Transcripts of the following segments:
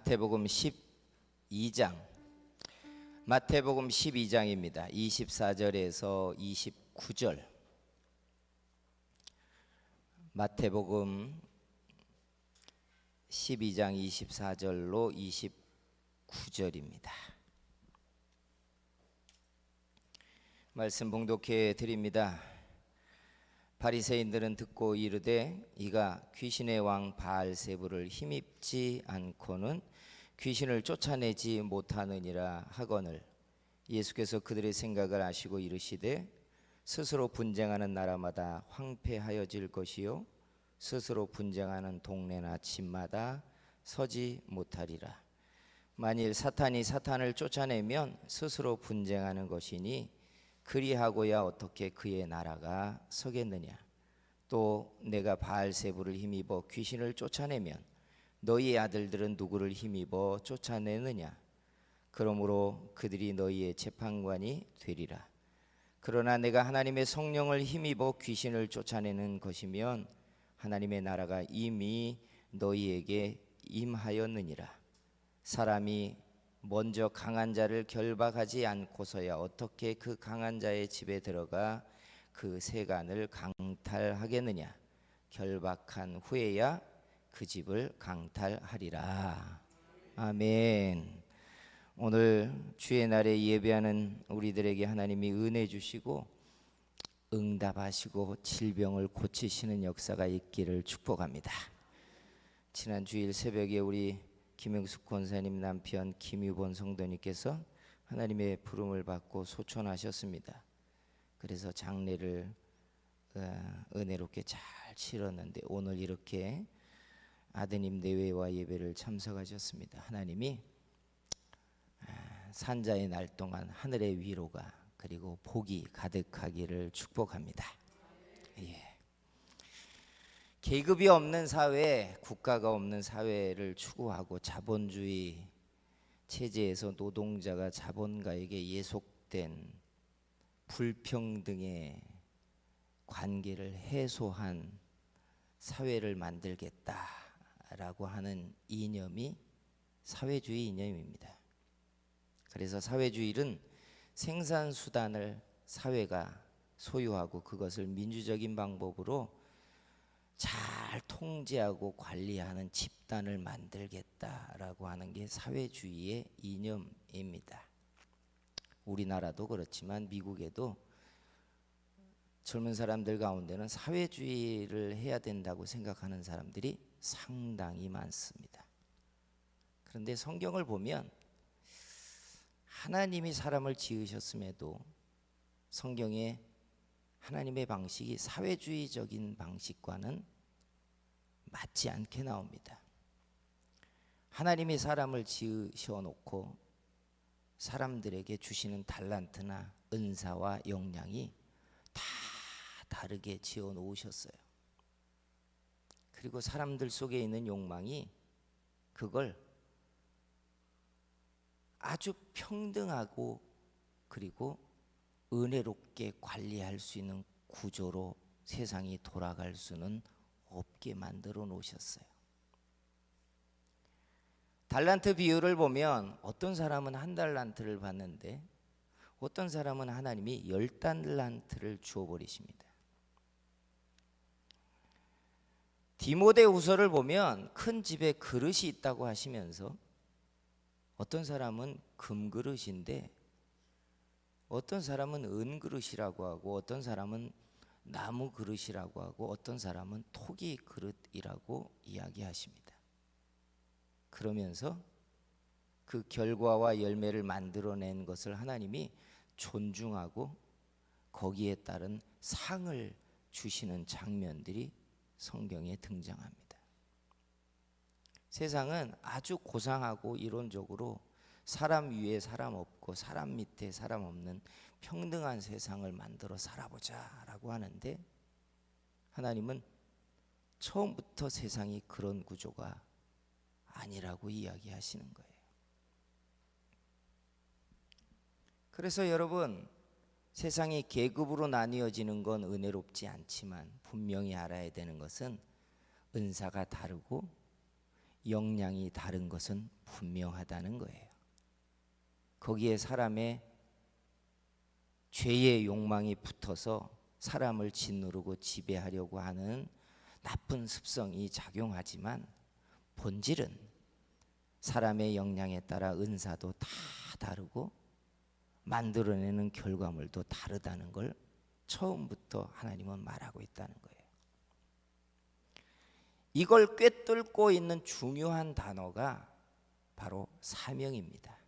마태복음 12장 마태복음 12장입니다. 24절에서 29절. 마태복음 12장 24절로 29절입니다. 말씀 봉독해 드립니다. 바리새인들은 듣고 이르되 이가 귀신의 왕 바알세불을 힘입지 않고는 귀신을 쫓아내지 못하느니라 하거늘 예수께서 그들의 생각을 아시고 이르시되 스스로 분쟁하는 나라마다 황폐하여질 것이요 스스로 분쟁하는 동네나 집마다 서지 못하리라. 만일 사탄이 사탄을 쫓아내면 스스로 분쟁하는 것이니 그리하고야 어떻게 그의 나라가 서겠느냐. 또 내가 바알세불을 힘입어 귀신을 쫓아내면 너희의 아들들은 누구를 힘입어 쫓아내느냐. 그러므로 그들이 너희의 재판관이 되리라. 그러나 내가 하나님의 성령을 힘입어 귀신을 쫓아내는 것이면 하나님의 나라가 이미 너희에게 임하였느니라. 사람이 먼저 강한 자를 결박하지 않고서야 어떻게 그 강한 자의 집에 들어가 그 세간을 강탈하겠느냐. 결박한 후에야 그 집을 강탈하리라. 아멘. 오늘 주의 날에 예배하는 우리들에게 하나님이 은혜 주시고 응답하시고 질병을 고치시는 역사가 있기를 축복합니다. 지난 주일 새벽에 우리 김영숙 권사님 남편 김유본 성도님께서 하나님의 부름을 받고 소천하셨습니다. 그래서 장례를 은혜롭게 잘 치렀는데 오늘 이렇게 아드님 내외와 예배를 참석하셨습니다. 하나님이 산자의 날 동안 하늘의 위로가 그리고 복이 가득하기를 축복합니다. 예. 계급이 없는 사회, 국가가 없는 사회를 추구하고 자본주의 체제에서 노동자가 자본가에게 예속된 불평등의 관계를 해소한 사회를 만들겠다라고 하는 이념이 사회주의 이념입니다. 그래서 사회주의는 생산수단을 사회가 소유하고 그것을 민주적인 방법으로 잘 통제하고 관리하는 집단을 만들겠다라고 하는 게 사회주의의 이념입니다. 우리나라도 그렇지만 미국에도 젊은 사람들 가운데는 사회주의를 해야 된다고 생각하는 사람들이 상당히 많습니다. 그런데 성경을 보면 하나님이 사람을 지으셨음에도 성경에 하나님의 방식이 사회주의적인 방식과는 맞지 않게 나옵니다. 하나님이 사람을 지으셔 놓고 사람들에게 주시는 달란트나 은사와 역량이 다 다르게 지어 놓으셨어요. 그리고 사람들 속에 있는 욕망이 그걸 아주 평등하고 그리고 은혜롭게 관리할 수 있는 구조로 세상이 돌아갈 수는 없게 만들어 놓으셨어요. 달란트 비율을 보면 어떤 사람은 한 달란트를 받는데 어떤 사람은 하나님이 10달란트를 주어버리십니다. 디모데후서를 보면 큰 집에 그릇이 있다고 하시면서 어떤 사람은 금그릇인데 어떤 사람은 은그릇이라고 하고 어떤 사람은 나무 그릇이라고 하고 어떤 사람은 토기 그릇이라고 이야기하십니다. 그러면서 그 결과와 열매를 만들어낸 것을 하나님이 존중하고 거기에 따른 상을 주시는 장면들이 성경에 등장합니다. 세상은 아주 고상하고 이론적으로 사람 위에 사람 없고 사람 밑에 사람 없는 평등한 세상을 만들어 살아보자 라고 하는데 하나님은 처음부터 세상이 그런 구조가 아니라고 이야기하시는 거예요. 그래서 여러분, 세상이 계급으로 나뉘어지는 건 은혜롭지 않지만 분명히 알아야 되는 것은 은사가 다르고 역량이 다른 것은 분명하다는 거예요. 거기에 사람의 죄의 욕망이 붙어서 사람을 짓누르고 지배하려고 하는 나쁜 습성이 작용하지만 본질은 사람의 역량에 따라 은사도 다 다르고 만들어내는 결과물도 다르다는 걸 처음부터 하나님은 말하고 있다는 거예요. 이걸 꿰뚫고 있는 중요한 단어가 바로 사명입니다.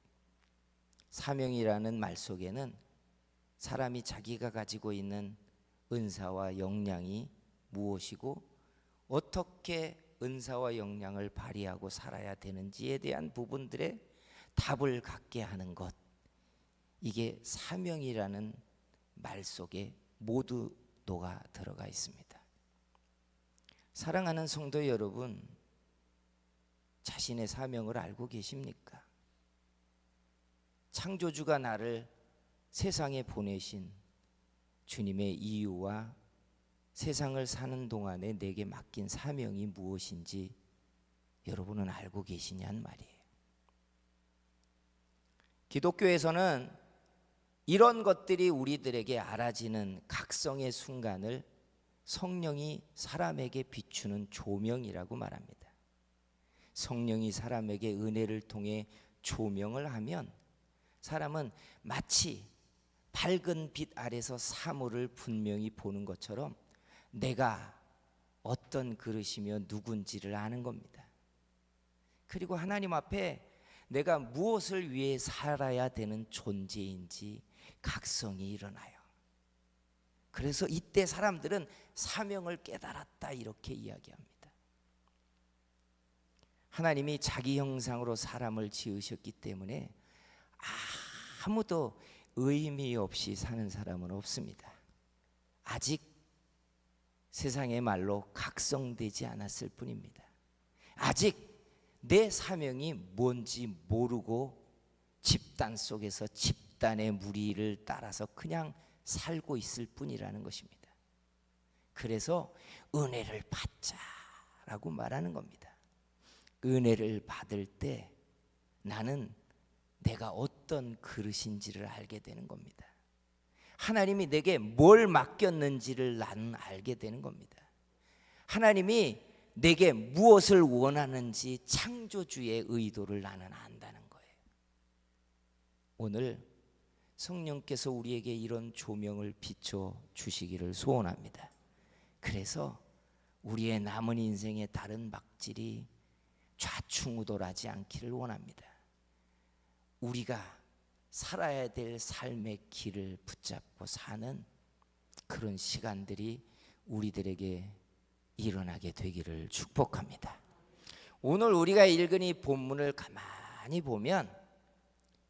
사명이라는 말 속에는 사람이 자기가 가지고 있는 은사와 역량이 무엇이고 어떻게 은사와 역량을 발휘하고 살아야 되는지에 대한 부분들의 답을 갖게 하는 것, 이게 사명이라는 말 속에 모두 녹아 들어가 있습니다. 사랑하는 성도 여러분, 자신의 사명을 알고 계십니까? 창조주가 나를 세상에 보내신 주님의 이유와 세상을 사는 동안에 내게 맡긴 사명이 무엇인지 여러분은 알고 계시냔 말이에요. 기독교에서는 이런 것들이 우리들에게 알아지는 각성의 순간을 성령이 사람에게 비추는 조명이라고 말합니다. 성령이 사람에게 은혜를 통해 조명을 하면 사람은 마치 밝은 빛 아래서 사물을 분명히 보는 것처럼 내가 어떤 그릇이며 누군지를 아는 겁니다. 그리고 하나님 앞에 내가 무엇을 위해 살아야 되는 존재인지 각성이 일어나요. 그래서 이때 사람들은 사명을 깨달았다 이렇게 이야기합니다. 하나님이 자기 형상으로 사람을 지으셨기 때문에 아무도 의미 없이 사는 사람은 없습니다. 아직 세상의 말로 각성되지 않았을 뿐입니다. 아직 내 사명이 뭔지 모르고 집단 속에서 집단의 무리를 따라서 그냥 살고 있을 뿐이라는 것입니다. 그래서 은혜를 받자라고 말하는 겁니다. 은혜를 받을 때 나는 내가 어떤 그릇인지를 알게 되는 겁니다. 하나님이 내게 뭘 맡겼는지를 나는 알게 되는 겁니다. 하나님이 내게 무엇을 원하는지 창조주의 의도를 나는 안다는 거예요. 오늘 성령께서 우리에게 이런 조명을 비춰 주시기를 소원합니다. 그래서 우리의 남은 인생의 다른 막질이 좌충우돌하지 않기를 원합니다. 우리가 살아야 될 삶의 길을 붙잡고 사는 그런 시간들이 우리들에게 일어나게 되기를 축복합니다. 오늘 우리가 읽은 이 본문을 가만히 보면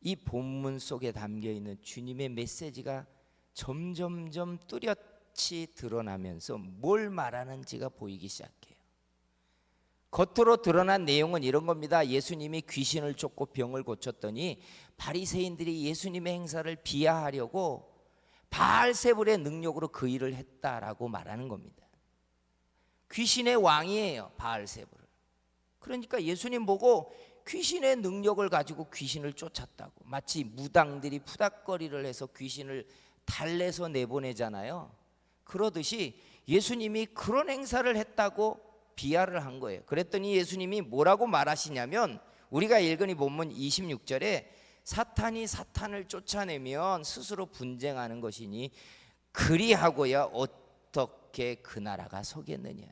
이 본문 속에 담겨있는 주님의 메시지가 점점점 뚜렷이 드러나면서 뭘 말하는지가 보이기 시작해요. 겉으로 드러난 내용은 이런 겁니다. 예수님이 귀신을 쫓고 병을 고쳤더니 바리새인들이 예수님의 행사를 비하하려고 바알세불의 능력으로 그 일을 했다라고 말하는 겁니다. 귀신의 왕이에요, 바알세불. 그러니까 예수님 보고 귀신의 능력을 가지고 귀신을 쫓았다고, 마치 무당들이 푸닥거리를 해서 귀신을 달래서 내보내잖아요. 그러듯이 예수님이 그런 행사를 했다고 비하를 한 거예요. 그랬더니 예수님이 뭐라고 말하시냐면, 우리가 읽은 이 본문 26절에 사탄이 사탄을 쫓아내면 스스로 분쟁하는 것이니 그리하고야 어떻게 그 나라가 서겠느냐.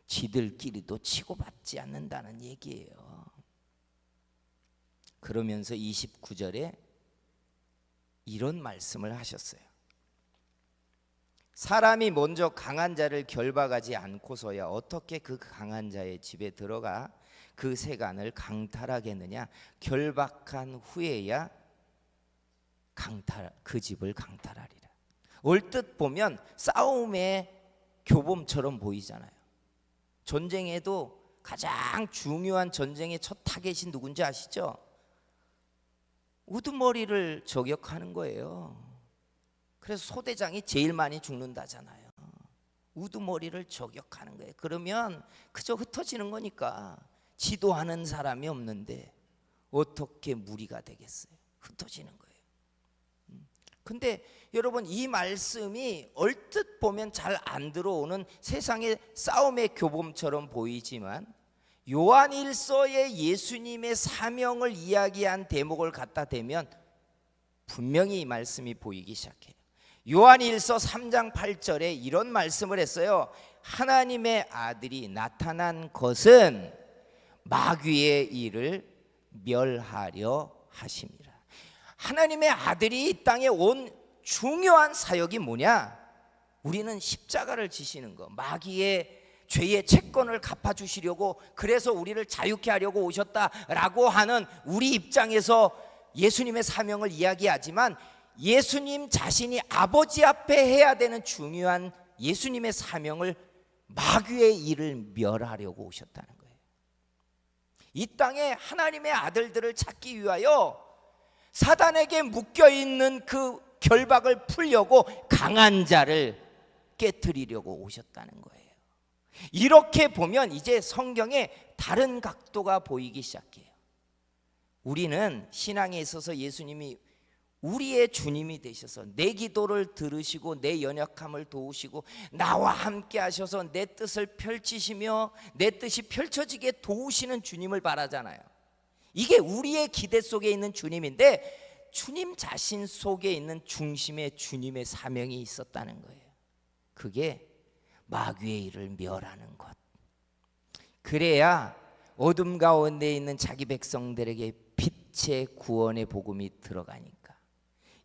지들끼리도 치고받지 않는다는 얘기예요. 그러면서 29절에 이런 말씀을 하셨어요. 사람이 먼저 강한 자를 결박하지 않고서야 어떻게 그 강한 자의 집에 들어가 그 세간을 강탈하겠느냐. 결박한 후에야 그 집을 강탈하리라. 얼뜻 보면 싸움의 교범처럼 보이잖아요. 전쟁에도 가장 중요한 전쟁의 첫 타겟이 누군지 아시죠? 우두머리를 저격하는 거예요. 그래서 소대장이 제일 많이 죽는다잖아요. 우두머리를 저격하는 거예요. 그러면 그저 흩어지는 거니까 지도하는 사람이 없는데 어떻게 무리가 되겠어요? 흩어지는 거예요. 근데 여러분, 이 말씀이 얼뜻 보면 잘 안 들어오는 세상의 싸움의 교범처럼 보이지만 요한일서에 예수님의 사명을 이야기한 대목을 갖다 대면 분명히 이 말씀이 보이기 시작해요. 요한일서 3장 8절에 이런 말씀을 했어요. 하나님의 아들이 나타난 것은 마귀의 일을 멸하려 하심이라. 하나님의 아들이 이 땅에 온 중요한 사역이 뭐냐? 우리는 십자가를 지시는 거, 마귀의 죄의 채권을 갚아주시려고, 그래서 우리를 자유케 하려고 오셨다라고 하는 우리 입장에서 예수님의 사명을 이야기하지만, 예수님 자신이 아버지 앞에 해야 되는 중요한 예수님의 사명을 마귀의 일을 멸하려고 오셨다는 거예요. 이 땅에 하나님의 아들들을 찾기 위하여 사단에게 묶여있는 그 결박을 풀려고 강한 자를 깨트리려고 오셨다는 거예요. 이렇게 보면 이제 성경에 다른 각도가 보이기 시작해요. 우리는 신앙에 있어서 예수님이 우리의 주님이 되셔서 내 기도를 들으시고 내 연약함을 도우시고 나와 함께 하셔서 내 뜻을 펼치시며 내 뜻이 펼쳐지게 도우시는 주님을 바라잖아요. 이게 우리의 기대 속에 있는 주님인데, 주님 자신 속에 있는 중심에 주님의 사명이 있었다는 거예요. 그게 마귀의 일을 멸하는 것. 그래야 어둠 가운데 있는 자기 백성들에게 빛의 구원의 복음이 들어가니까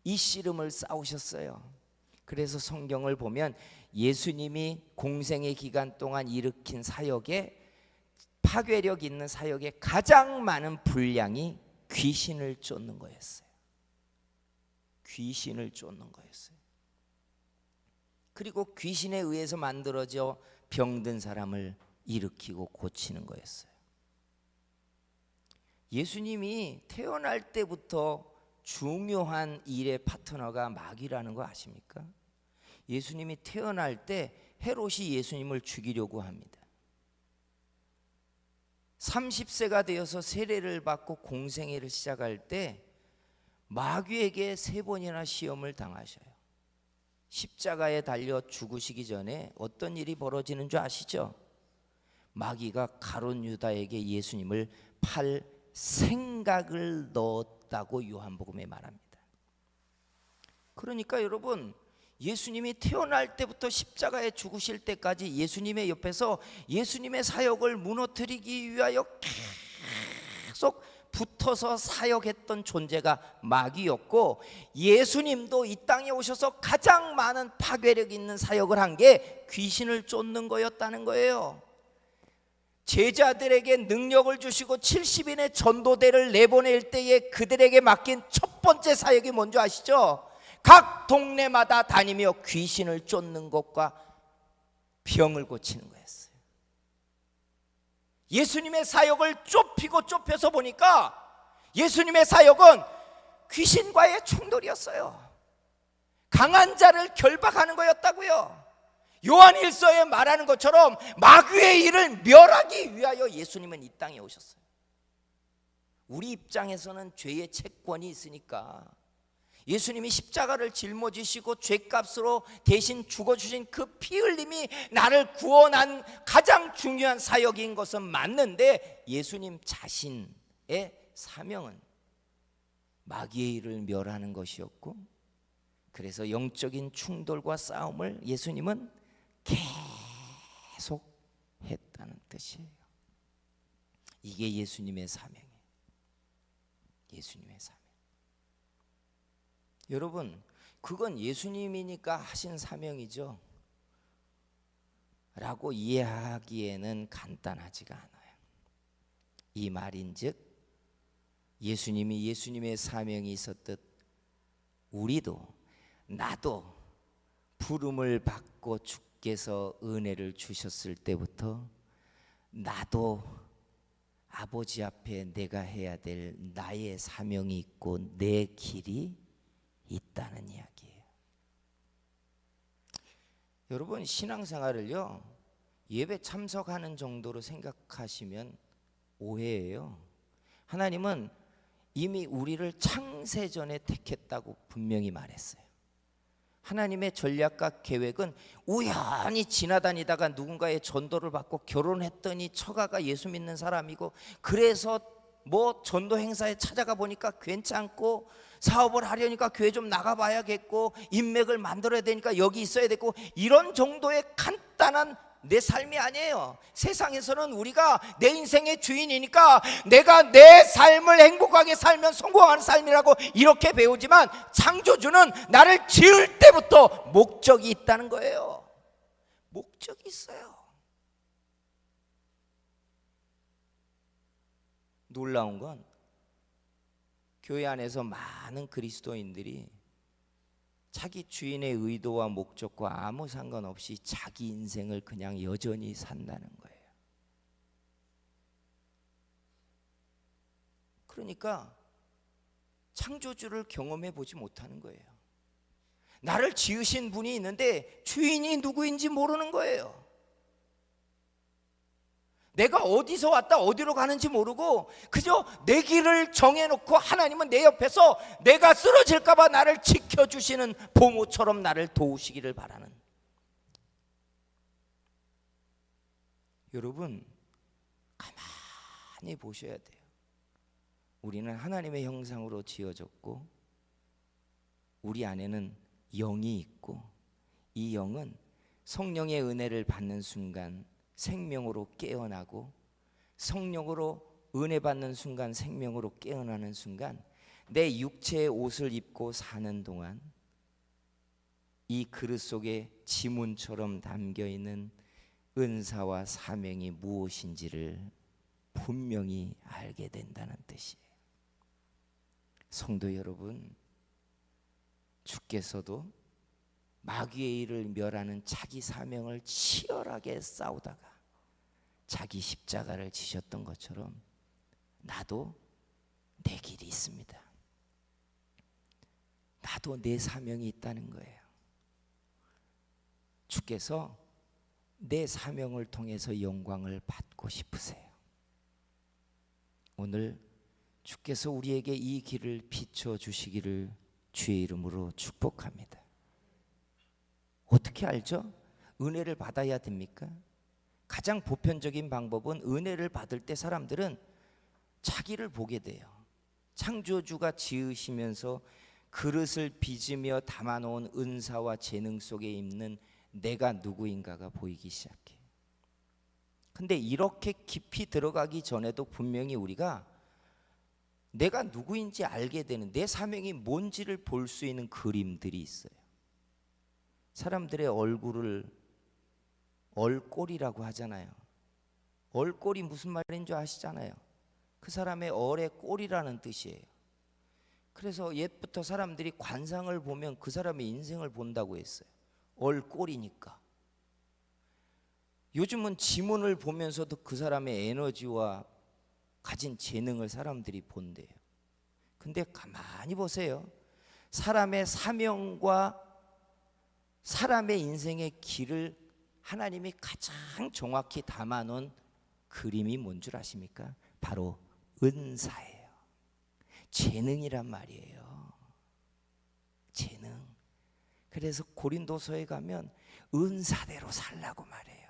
이 씨름을 싸우셨어요. 그래서 성경을 보면 예수님이 공생의 기간 동안 일으킨 사역에, 파괴력 있는 사역에 가장 많은 분량이 귀신을 쫓는 거였어요. 귀신을 쫓는 거였어요. 그리고 귀신에 의해서 만들어져 병든 사람을 일으키고 고치는 거였어요. 예수님이 태어날 때부터 중요한 일의 파트너가 마귀라는 거 아십니까? 예수님이 태어날 때 헤롯이 예수님을 죽이려고 합니다. 30세가 되어서 세례를 받고 공생애를 시작할 때 마귀에게 3번이나 시험을 당하셔요. 십자가에 달려 죽으시기 전에 어떤 일이 벌어지는 줄 아시죠? 마귀가 가룟 유다에게 예수님을 팔 생각을 넣었다고 요한복음에 말합니다. 그러니까 여러분, 예수님이 태어날 때부터 십자가에 죽으실 때까지 예수님의 옆에서 예수님의 사역을 무너뜨리기 위하여 계속 붙어서 사역했던 존재가 마귀였고, 예수님도 이 땅에 오셔서 가장 많은 파괴력 있는 사역을 한 게 귀신을 쫓는 거였다는 거예요. 제자들에게 능력을 주시고 70인의 전도대를 내보낼 때에 그들에게 맡긴 첫 번째 사역이 뭔지 아시죠? 각 동네마다 다니며 귀신을 쫓는 것과 병을 고치는 거였어요. 예수님의 사역을 좁혀서 보니까 예수님의 사역은 귀신과의 충돌이었어요. 강한 자를 결박하는 거였다고요. 요한일서에 말하는 것처럼 마귀의 일을 멸하기 위하여 예수님은 이 땅에 오셨어요. 우리 입장에서는 죄의 채권이 있으니까 예수님이 십자가를 짊어지시고 죄값으로 대신 죽어주신 그 피 흘림이 나를 구원한 가장 중요한 사역인 것은 맞는데, 예수님 자신의 사명은 마귀의 일을 멸하는 것이었고, 그래서 영적인 충돌과 싸움을 예수님은 계속 했다는 뜻이에요. 이게 예수님의 사명이에요. 예수님의 사명. 여러분, 그건 예수님이니까 하신 사명이죠 라고 이해하기에는 간단하지가 않아요. 이 말인즉 예수님이 예수님의 사명이 있었듯 우리도, 나도 부름을 받고 주께서 은혜를 주셨을 때부터 나도 아버지 앞에 내가 해야 될 나의 사명이 있고 내 길이 있다는 이야기예요. 여러분, 신앙생활을요 예배 참석하는 정도로 생각하시면 오해예요. 하나님은 이미 우리를 창세전에 택했다고 분명히 말했어요. 하나님의 전략과 계획은 우연히 지나다니다가 누군가의 전도를 받고 결혼했더니 처가가 예수 믿는 사람이고, 그래서 뭐 전도 행사에 찾아가 보니까 괜찮고, 사업을 하려니까 교회 좀 나가봐야겠고, 인맥을 만들어야 되니까 여기 있어야 되고, 이런 정도의 간단한 내 삶이 아니에요. 세상에서는 우리가 내 인생의 주인이니까 내가 내 삶을 행복하게 살면 성공하는 삶이라고 이렇게 배우지만, 창조주는 나를 지을 때부터 목적이 있다는 거예요. 목적이 있어요. 놀라운 건 교회 안에서 많은 그리스도인들이 자기 주인의 의도와 목적과 아무 상관없이 자기 인생을 그냥 여전히 산다는 거예요. 그러니까 창조주를 경험해 보지 못하는 거예요. 나를 지으신 분이 있는데 주인이 누구인지 모르는 거예요. 내가 어디서 왔다 어디로 가는지 모르고 그저 내 길을 정해놓고, 하나님은 내 옆에서 내가 쓰러질까 봐 나를 지켜주시는 보모처럼 나를 도우시기를 바라는. 여러분, 가만히 보셔야 돼요. 우리는 하나님의 형상으로 지어졌고, 우리 안에는 영이 있고, 이 영은 성령의 은혜를 받는 순간 생명으로 깨어나고, 성령으로 은혜 받는 순간 생명으로 깨어나는 순간, 내 육체의 옷을 입고 사는 동안 이 그릇 속에 지문처럼 담겨있는 은사와 사명이 무엇인지를 분명히 알게 된다는 뜻이에요. 성도 여러분, 주께서도 마귀의 일을 멸하는 자기 사명을 치열하게 싸우다가 자기 십자가를 지셨던 것처럼 나도 내 길이 있습니다. 나도 내 사명이 있다는 거예요. 주께서 내 사명을 통해서 영광을 받고 싶으세요. 오늘 주께서 우리에게 이 길을 비춰주시기를 주의 이름으로 축복합니다. 어떻게 알죠? 은혜를 받아야 됩니까? 가장 보편적인 방법은, 은혜를 받을 때 사람들은 자기를 보게 돼요. 창조주가 지으시면서 그릇을 빚으며 담아놓은 은사와 재능 속에 있는 내가 누구인가가 보이기 시작해요. 근데 이렇게 깊이 들어가기 전에도 분명히 우리가 내가 누구인지 알게 되는, 내 사명이 뭔지를 볼 수 있는 그림들이 있어요. 사람들의 얼굴을 얼꼴이라고 하잖아요. 얼꼴이 무슨 말인 줄 아시잖아요. 그 사람의 얼의 꼴이라는 뜻이에요. 그래서 옛부터 사람들이 관상을 보면 그 사람의 인생을 본다고 했어요. 얼꼴이니까. 요즘은 지문을 보면서도 그 사람의 에너지와 가진 재능을 사람들이 본대요. 근데 가만히 보세요. 사람의 사명과 사람의 인생의 길을 하나님이 가장 정확히 담아놓은 그림이 뭔 줄 아십니까? 바로 은사예요. 재능이란 말이에요. 재능. 그래서 고린도서에 가면 은사대로 살라고 말해요.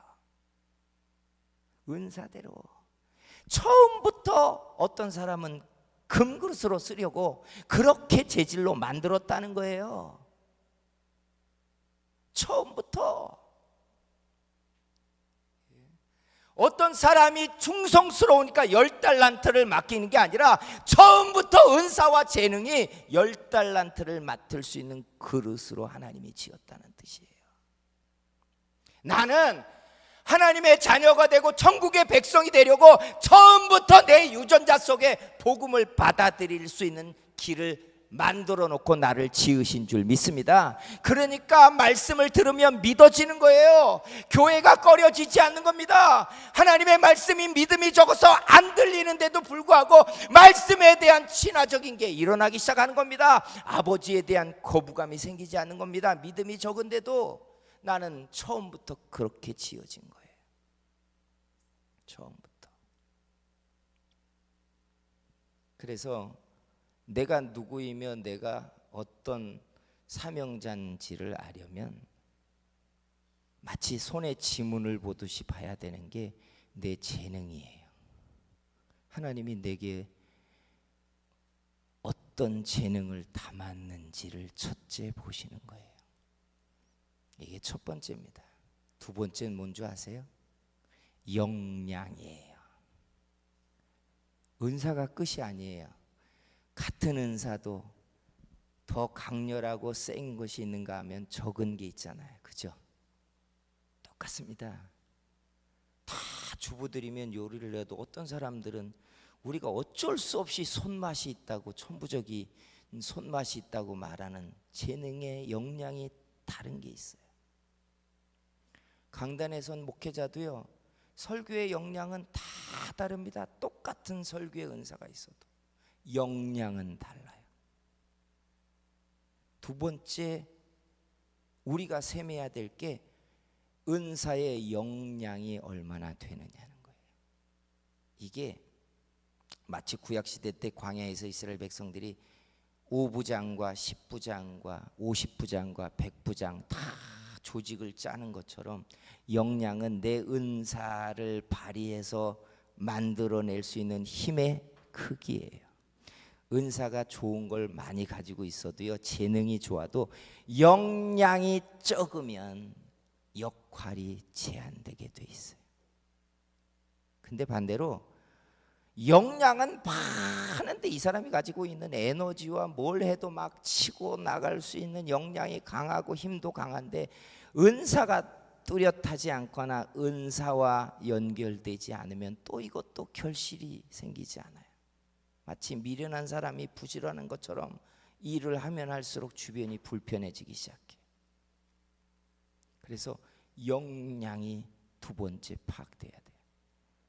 은사대로. 처음부터 어떤 사람은 금그릇으로 쓰려고 그렇게 재질로 만들었다는 거예요. 처음부터. 어떤 사람이 충성스러우니까 10달란트를 맡기는 게 아니라 처음부터 은사와 재능이 10달란트를 맡을 수 있는 그릇으로 하나님이 지었다는 뜻이에요. 나는 하나님의 자녀가 되고 천국의 백성이 되려고 처음부터 내 유전자 속에 복음을 받아들일 수 있는 길을 만들어 놓고 나를 지으신 줄 믿습니다. 그러니까 말씀을 들으면 믿어지는 거예요. 교회가 꺼려지지 않는 겁니다. 하나님의 말씀이 믿음이 적어서 안 들리는데도 불구하고 말씀에 대한 친화적인 게 일어나기 시작하는 겁니다. 아버지에 대한 거부감이 생기지 않는 겁니다. 믿음이 적은데도 나는 처음부터 그렇게 지어진 거예요. 처음부터. 그래서 내가 누구이며 내가 어떤 사명자인지를 알려면 마치 손에 지문을 보듯이 봐야 되는 게 내 재능이에요. 하나님이 내게 어떤 재능을 담았는지를 첫째 보시는 거예요. 이게 첫 번째입니다. 두 번째는 뭔지 아세요? 역량이에요. 은사가 끝이 아니에요. 같은 은사도 더 강렬하고 센 것이 있는가 하면 적은 게 있잖아요. 그죠? 똑같습니다. 다 주부들이면 요리를 해도 어떤 사람들은 우리가 어쩔 수 없이 손맛이 있다고, 천부적인 손맛이 있다고 말하는 재능의 역량이 다른 게 있어요. 강단에 선 목회자도요, 설교의 역량은 다 다릅니다. 똑같은 설교의 은사가 있어도 역량은 달라요. 두 번째 우리가 셈해야 될 게 은사의 역량이 얼마나 되느냐는 거예요. 이게 마치 구약시대 때 광야에서 이스라엘 백성들이 5부장과 10부장과 50부장과 100부장 다 조직을 짜는 것처럼 역량은 내 은사를 발휘해서 만들어낼 수 있는 힘의 크기예요. 은사가 좋은 걸 많이 가지고 있어도요, 재능이 좋아도 역량이 적으면 역할이 제한되게 돼 있어요. 근데 반대로 역량은 많은데 이 사람이 가지고 있는 에너지와 뭘 해도 막 치고 나갈 수 있는 역량이 강하고 힘도 강한데 은사가 뚜렷하지 않거나 은사와 연결되지 않으면 또 이것도 결실이 생기지 않아요. 마치 미련한 사람이 부지런한 것처럼 일을 하면 할수록 주변이 불편해지기 시작해요. 그래서 역량이 두 번째 파악돼야 돼요.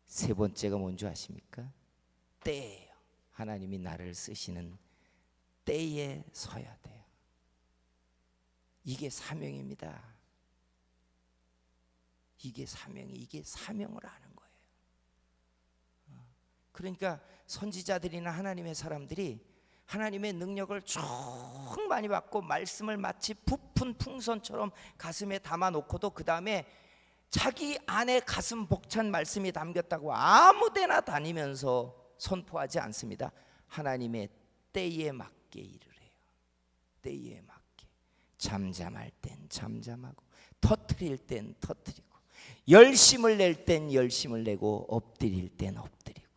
세 번째가 뭔지 아십니까? 때예요. 하나님이 나를 쓰시는 때에 서야 돼요. 이게 사명입니다. 이게 사명을 아는 거예요. 그러니까 선지자들이나 하나님의 사람들이 하나님의 능력을 쭉 많이 받고 말씀을 마치 부푼 풍선처럼 가슴에 담아놓고도 그 다음에 자기 안에 가슴 벅찬 말씀이 담겼다고 아무데나 다니면서 선포하지 않습니다. 하나님의 때에 맞게 일을 해요. 때에 맞게. 잠잠할 땐 잠잠하고 터뜨릴 땐 터뜨리고 열심을 낼 땐 열심을 내고 엎드릴 땐 엎드리고.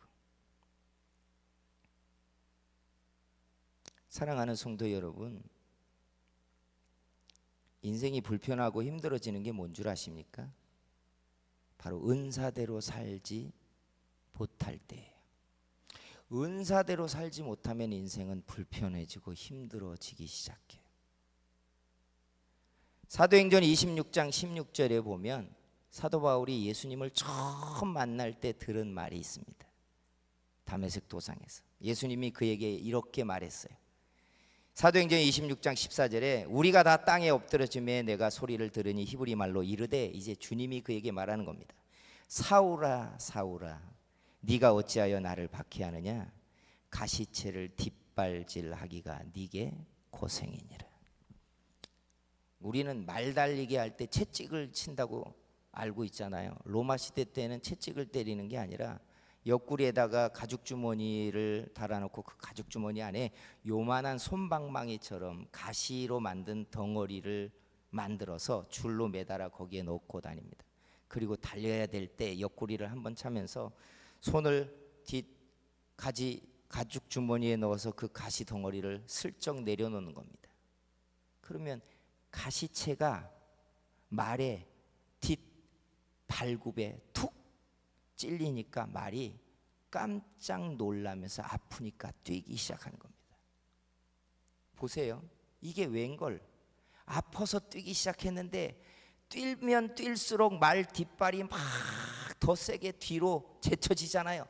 사랑하는 성도 여러분, 인생이 불편하고 힘들어지는 게 뭔 줄 아십니까? 바로 은사대로 살지 못할 때예요. 은사대로 살지 못하면 인생은 불편해지고 힘들어지기 시작해요. 사도행전 26장 16절에 보면 사도 바울이 예수님을 처음 만날 때 들은 말이 있습니다. 다메섹 도상에서 예수님이 그에게 이렇게 말했어요. 사도행전 26장 14절에 우리가 다 땅에 엎드러짐에 내가 소리를 들으니 히브리 말로 이르되, 이제 주님이 그에게 말하는 겁니다. 사울아 사울아 네가 어찌하여 나를 박해하느냐? 가시채를 뒷발질하기가 네게 고생이니라. 우리는 말 달리기 할 때 채찍을 친다고 알고 있잖아요. 로마 시대 때는 채찍을 때리는 게 아니라 옆구리에다가 가죽 주머니를 달아놓고 그 가죽 주머니 안에 요만한 솜방망이처럼 가시로 만든 덩어리를 만들어서 줄로 매달아 거기에 넣고 다닙니다. 그리고 달려야 될 때 옆구리를 한번 차면서 손을 가죽 주머니에 넣어서 그 가시 덩어리를 슬쩍 내려놓는 겁니다. 그러면 가시채가 말의 뒷발굽에 툭 찔리니까 말이 깜짝 놀라면서 아프니까 뛰기 시작하는 겁니다. 보세요. 이게 웬걸? 아파서 뛰기 시작했는데 뛰면 뛸수록 말 뒷발이 막 더 세게 뒤로 제쳐지잖아요.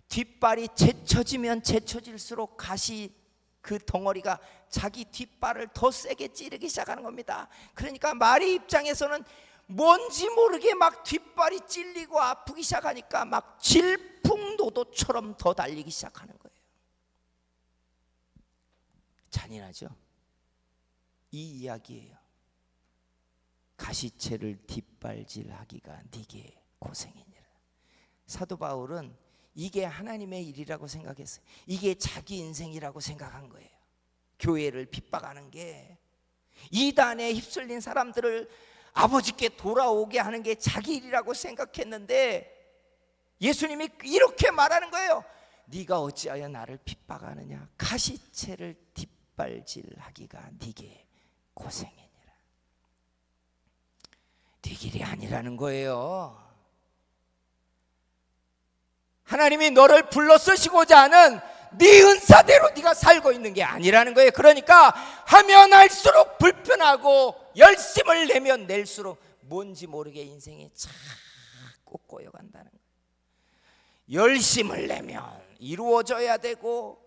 뒷발이 제쳐지면 제쳐질수록 가시 그 덩어리가 자기 뒷발을 더 세게 찌르기 시작하는 겁니다. 그러니까 말의 입장에서는 뭔지 모르게 막 뒷발이 찔리고 아프기 시작하니까 막 질풍노도처럼 더 달리기 시작하는 거예요. 잔인하죠? 이 이야기예요. 가시채를 뒷발질하기가 네게 고생이니라. 사도 바울은 이게 하나님의 일이라고 생각했어요. 이게 자기 인생이라고 생각한 거예요. 교회를 핍박하는 게, 이단에 휩쓸린 사람들을 아버지께 돌아오게 하는 게 자기 일이라고 생각했는데 예수님이 이렇게 말하는 거예요. 네가 어찌하여 나를 핍박하느냐? 가시채를 뒷발질하기가 네게 고생이니라. 네 길이 아니라는 거예요. 하나님이 너를 불러 쓰시고자 하는 네 은사대로 네가 살고 있는 게 아니라는 거예요. 그러니까 하면 할수록 불편하고 열심을 내면 낼수록 뭔지 모르게 인생이 자꾸 꼬여간다는 거예요. 열심을 내면 이루어져야 되고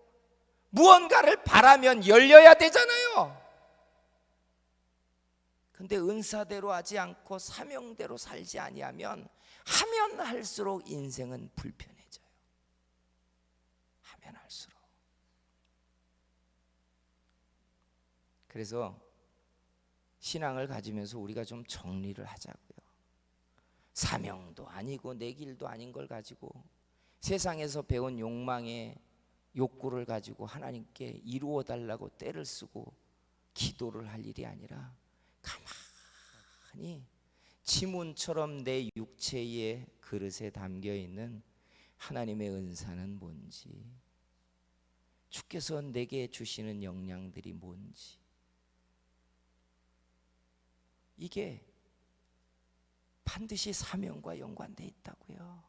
무언가를 바라면 열려야 되잖아요. 근데 은사대로 하지 않고 사명대로 살지 아니하면 하면 할수록 인생은 불편해져요. 하면 할수록. 그래서 신앙을 가지면서 우리가 좀 정리를 하자고요. 사명도 아니고 내 길도 아닌 걸 가지고 세상에서 배운 욕망의 욕구를 가지고 하나님께 이루어 달라고 떼를 쓰고 기도를 할 일이 아니라 가만히 지문처럼 내 육체의 그릇에 담겨 있는 하나님의 은사는 뭔지, 주께서 내게 주시는 영향들이 뭔지, 이게 반드시 사명과 연관되어 있다고요.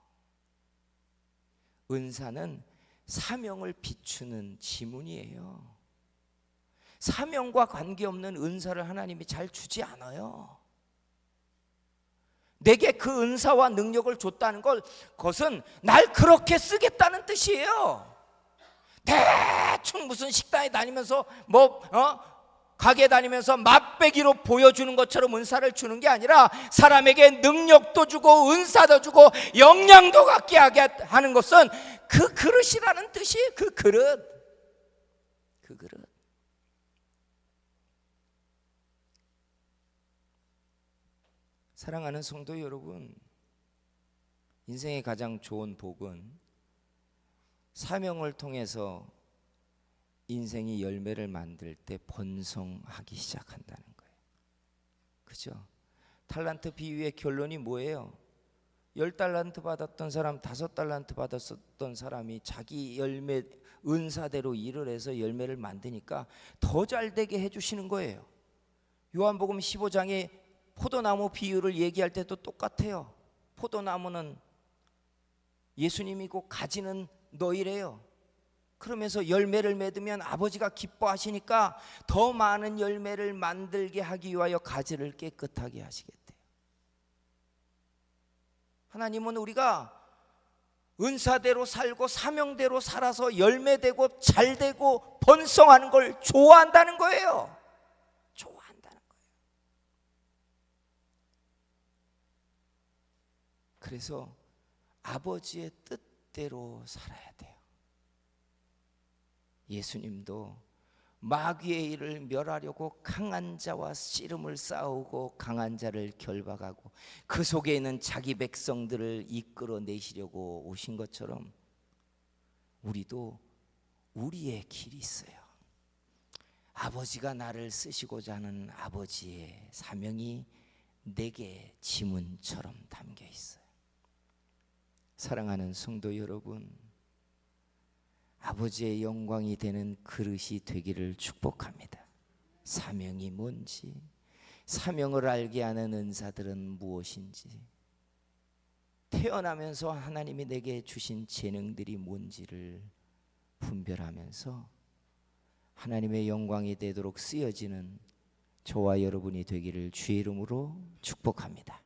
은사는 사명을 비추는 지문이에요. 사명과 관계없는 은사를 하나님이 잘 주지 않아요. 내게 그 은사와 능력을 줬다는 것은 날 그렇게 쓰겠다는 뜻이에요. 대충 무슨 식당에 다니면서 가게 다니면서 맛배기로 보여주는 것처럼 은사를 주는 게 아니라 사람에게 능력도 주고 은사도 주고 역량도 갖게 하게 하는 것은 그 그릇이라는 뜻이에요. 그 그릇. 사랑하는 성도 여러분, 인생의 가장 좋은 복은 사명을 통해서 인생이 열매를 만들 때 번성하기 시작한다는 거예요. 그죠? 탈란트 비유의 결론이 뭐예요? 10달란트 받았던 사람, 5달란트 받았던 사람이 자기 열매 은사대로 일을 해서 열매를 만드니까 더 잘되게 해주시는 거예요. 요한복음 15장에 포도나무 비유를 얘기할 때도 똑같아요. 포도나무는 예수님이고 가지는 너희래요. 그러면서 열매를 맺으면 아버지가 기뻐하시니까 더 많은 열매를 만들게 하기 위하여 가지를 깨끗하게 하시겠대요. 하나님은 우리가 은사대로 살고 사명대로 살아서 열매되고 잘되고 번성하는 걸 좋아한다는 거예요. 좋아한다는 거예요. 그래서 아버지의 뜻대로 살아야 돼요. 예수님도 마귀의 일을 멸하려고 강한 자와 씨름을 싸우고 강한 자를 결박하고 그 속에 있는 자기 백성들을 이끌어내시려고 오신 것처럼 우리도 우리의 길이 있어요. 아버지가 나를 쓰시고자 하는 아버지의 사명이 내게 지문처럼 담겨 있어요. 사랑하는 성도 여러분, 아버지의 영광이 되는 그릇이 되기를 축복합니다. 사명이 뭔지, 사명을 알게 하는 은사들은 무엇인지, 태어나면서 하나님이 내게 주신 재능들이 뭔지를 분별하면서 하나님의 영광이 되도록 쓰여지는 저와 여러분이 되기를 주의 이름으로 축복합니다.